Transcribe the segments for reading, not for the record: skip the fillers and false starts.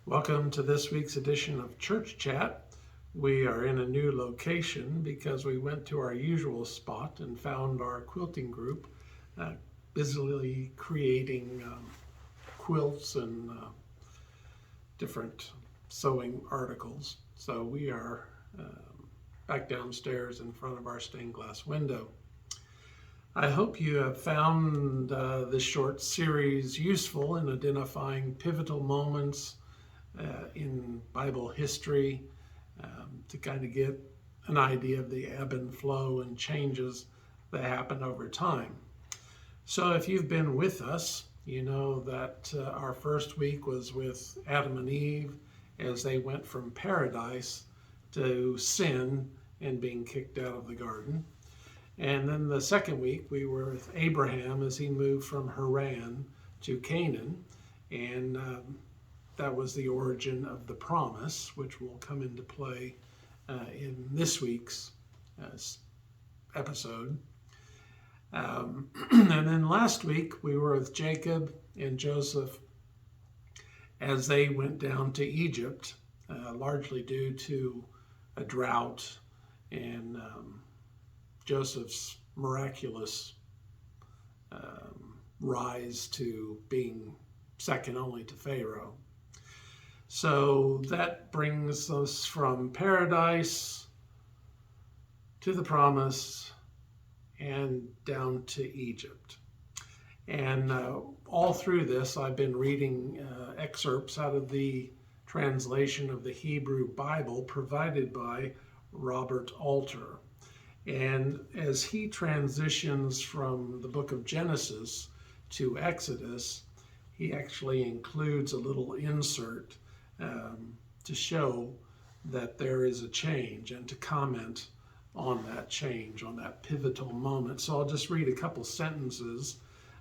Welcome to this week's edition of Church Chat. We are in a new location because we went to our usual spot and found our quilting group busily creating quilts and different sewing articles. So we are back downstairs in front of our stained glass window. I hope you have found this short series useful in identifying pivotal moments in Bible history to kind of get an idea of the ebb and flow and changes that happen over time. So if you've been with us, you know that our first week was with Adam and Eve as they went from paradise to sin and being kicked out of the garden. And then the second week we were with Abraham as he moved from Haran to Canaan, and that was the origin of the promise, which will come into play in this week's episode. And then last week we were with Jacob and Joseph as they went down to Egypt, largely due to a drought and Joseph's miraculous rise to being second only to Pharaoh. So that brings us from paradise to the promise and down to Egypt. And all through this, I've been reading excerpts out of the translation of the Hebrew Bible provided by Robert Alter. And as he transitions from the book of Genesis to Exodus, he actually includes a little insert to show that there is a change and to comment on that change, on that pivotal moment. So I'll just read a couple sentences,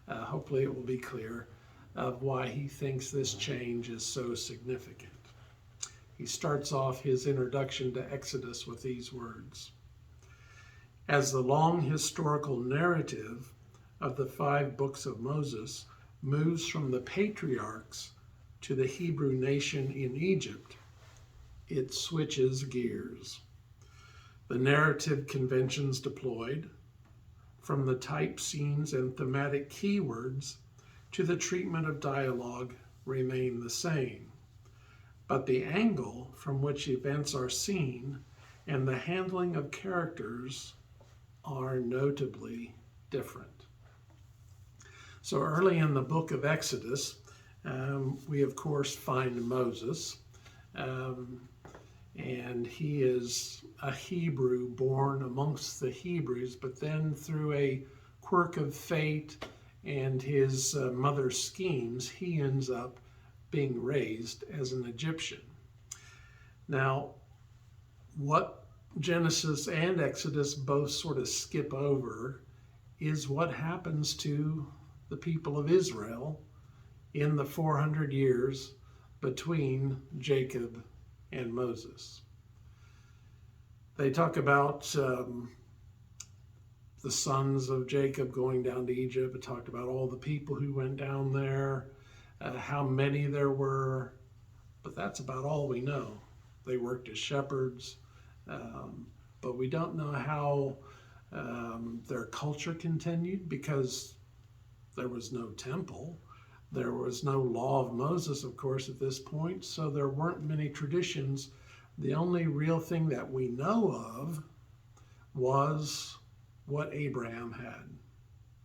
hopefully it will be clear, of why he thinks this change is so significant. He starts off his introduction to Exodus with these words. As the long historical narrative of the 5 books of Moses moves from the patriarchs to the Hebrew nation in Egypt, it switches gears. The narrative conventions deployed, from the type scenes and thematic keywords to the treatment of dialogue, remain the same. But the angle from which events are seen and the handling of characters are notably different. So early in the book of Exodus, we of course find Moses, and he is a Hebrew born amongst the Hebrews, but then through a quirk of fate and his mother's schemes, he ends up being raised as an Egyptian. Now, what Genesis and Exodus both sort of skip over is what happens to the people of Israel in the 400 years between Jacob and Moses. They talk about the sons of Jacob going down to Egypt. It talked about all the people who went down there, how many there were, but that's about all we know. They worked as shepherds, but we don't know how their culture continued because there was no temple. There was no law of Moses, of course, at this point, so there weren't many traditions. The only real thing that we know of was what Abraham had,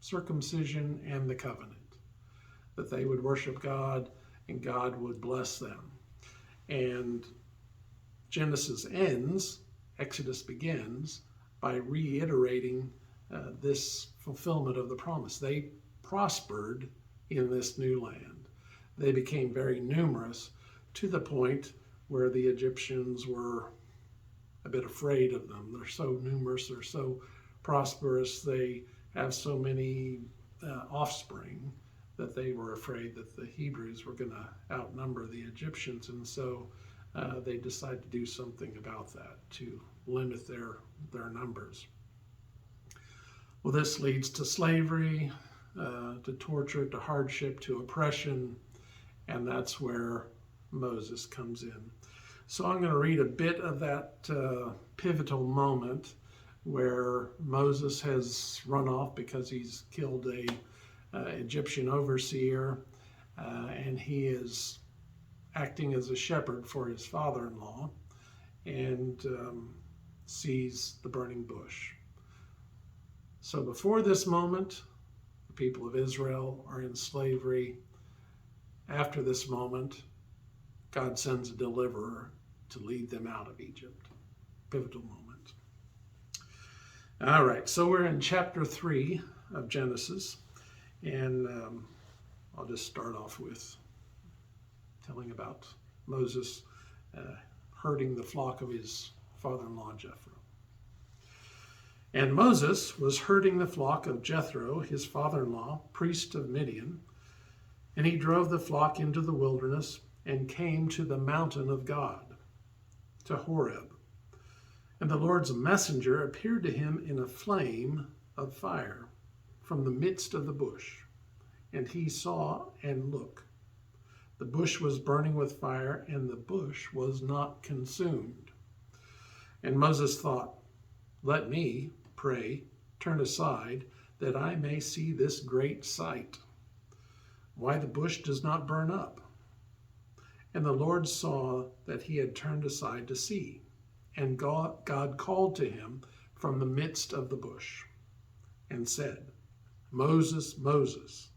circumcision and the covenant, that they would worship God and God would bless them. And Genesis ends, Exodus begins, by reiterating this fulfillment of the promise. They prospered in this new land. They became very numerous to the point where the Egyptians were a bit afraid of them. They're so numerous, they're so prosperous, they have so many offspring that they were afraid that the Hebrews were going to outnumber the Egyptians, and so they decided to do something about that to limit their numbers. Well, this leads to slavery, to torture, to hardship, to oppression, and that's where Moses comes in. So I'm going to read a bit of that pivotal moment where Moses has run off because he's killed a Egyptian overseer, and he is acting as a shepherd for his father-in-law, and sees the burning bush. So before this moment, the people of Israel are in slavery. After this moment, God sends a deliverer to lead them out of Egypt. Pivotal moment. All right, so we're in chapter 3 of Genesis, and I'll just start off with telling about Moses herding the flock of his father-in-law Jethro. And Moses was herding the flock of Jethro, his father-in-law, priest of Midian, and he drove the flock into the wilderness and came to the mountain of God, to Horeb. And the Lord's messenger appeared to him in a flame of fire from the midst of the bush. And he saw, and look, the bush was burning with fire, and the bush was not consumed. And Moses thought, let me, pray, turn aside, that I may see this great sight, why the bush does not burn up. And the Lord saw that he had turned aside to see. And God called to him from the midst of the bush and said, Moses, Moses.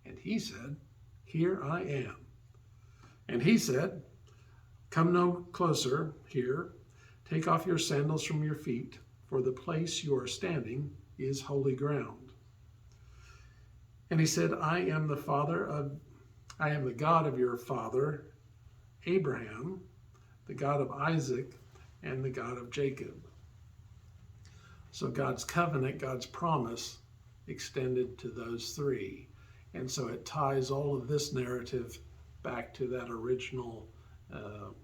And he said, here I am. And he said, come no closer here. Take off your sandals from your feet, for the place you are standing is holy ground. And he said, I am the God of your father, Abraham, the God of Isaac, and the God of Jacob. So God's covenant, God's promise extended to those three. And so it ties all of this narrative back to that original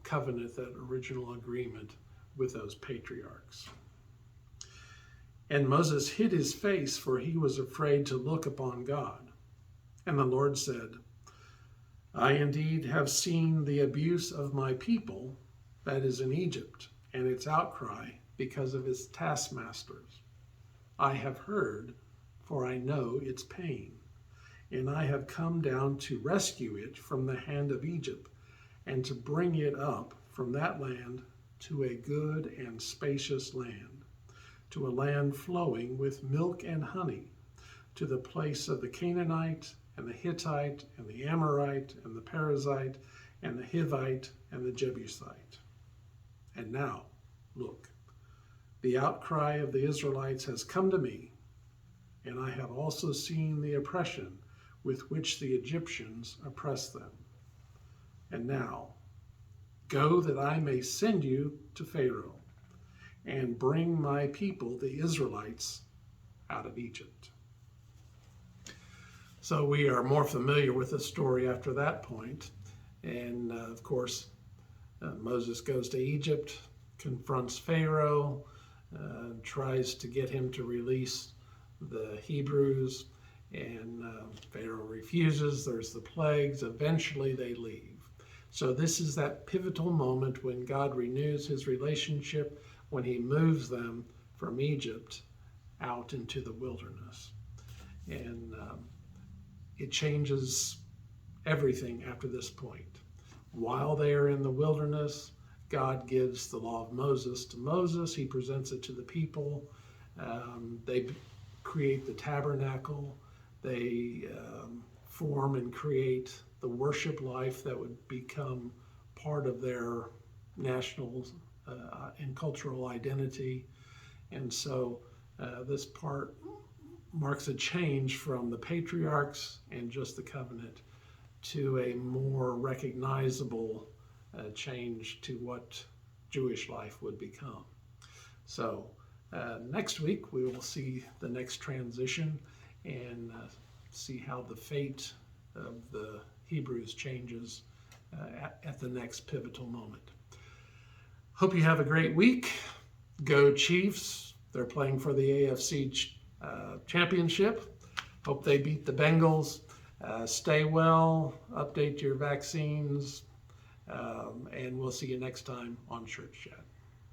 covenant, that original agreement with those patriarchs. And Moses hid his face, for he was afraid to look upon God. And the Lord said, I indeed have seen the abuse of my people, that is in Egypt, and its outcry because of its taskmasters. I have heard, for I know its pain, and I have come down to rescue it from the hand of Egypt, and to bring it up from that land to a good and spacious land, to a land flowing with milk and honey, to the place of the Canaanite, and the Hittite, and the Amorite, and the Perizzite, and the Hivite, and the Jebusite. And now, look, the outcry of the Israelites has come to me, and I have also seen the oppression with which the Egyptians oppress them. And now, go that I may send you to Pharaoh, and bring my people, the Israelites, out of Egypt. So we are more familiar with the story after that point. And of course, Moses goes to Egypt, confronts Pharaoh, tries to get him to release the Hebrews, and Pharaoh refuses. There's the plagues. Eventually they leave. So this is that pivotal moment when God renews his relationship, when he moves them from Egypt out into the wilderness. And it changes everything after this point. While they are in the wilderness, God gives the law of Moses to Moses. He presents it to the people. They create the tabernacle. They form and create the worship life that would become part of their national and cultural identity. And so this part marks a change from the patriarchs and just the covenant to a more recognizable change to what Jewish life would become. So next week we will see the next transition and see how the fate of the Hebrews changes at the next pivotal moment. Hope you have a great week. Go Chiefs. They're playing for the AFC championship. Hope they beat the Bengals. Stay well, update your vaccines, And we'll see you next time on Church Chat.